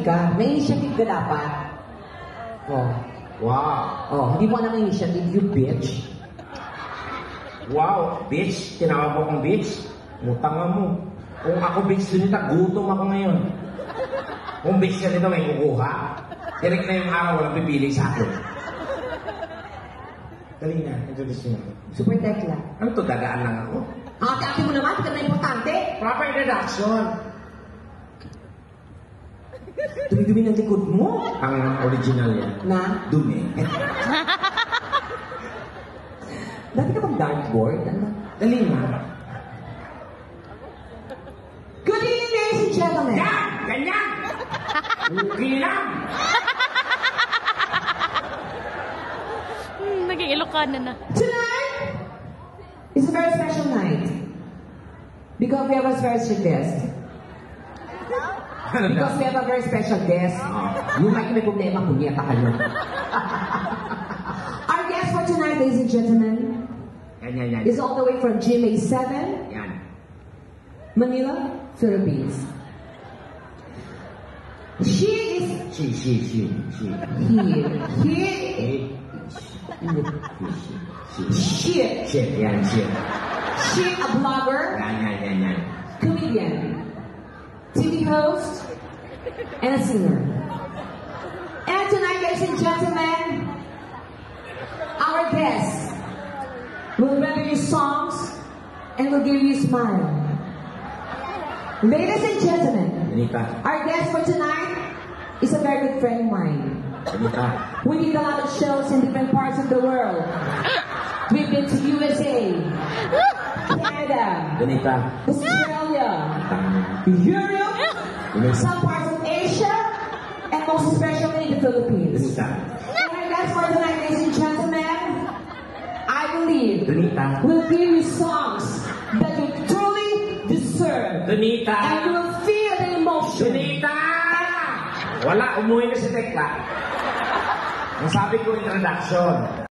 ka. May initiative ka dapat. Oh. Wow. Oh, hindi mo alam ang initiative, you bitch. Wow, bitch. Tinawag mo akong bitch. Mutanga mo. Kung ako bitch Donita, gutom ako ngayon. Kung bitch ka nito, may kukuha. Direct na yung araw, walang pipili sa akin. Dali na, introduce nyo. Super tekla. Ano to, dagaan lang ako? Ate-ate mo naman, hindi ka na importante. Proper introduction. Dumi-dumi ng likod mo. Ang original yan. Na? Dumi. Dati ka bang dartboard? Ano? Dali na. Good evening, ladies and gentlemen. Yan! Ganyan! Okay lang! Naging Ilocano na. Tonight is a very special night. Because we have a very special guest. Ano Because we have a very special guest. Yung may problema, punyeta ka nun. Our guest for tonight, ladies and gentlemen, Yan. is all the way from GMA7, Yan. Manila, Philippines. She is She. he. Shit, yan, shit. She a blogger, Yan. comedian, TV host, and a singer. And tonight, ladies and gentlemen, our guest will render you songs and will give you a smile. Ladies and gentlemen, Donita. our guest for tonight is a very good friend of mine. Donita. We did a lot of shows in different parts of the world. We've been to USA, Canada, Donita. Australia, Europe, some parts of Asia, and most especially the Philippines. Donita. And that's for tonight, ladies and gentlemen. I believe Donita. we'll give you songs that you truly deserve. Donita. And you will feel the emotion. Donita! Wala, umuwi na si Tekla. Ang sabi ko, introduction.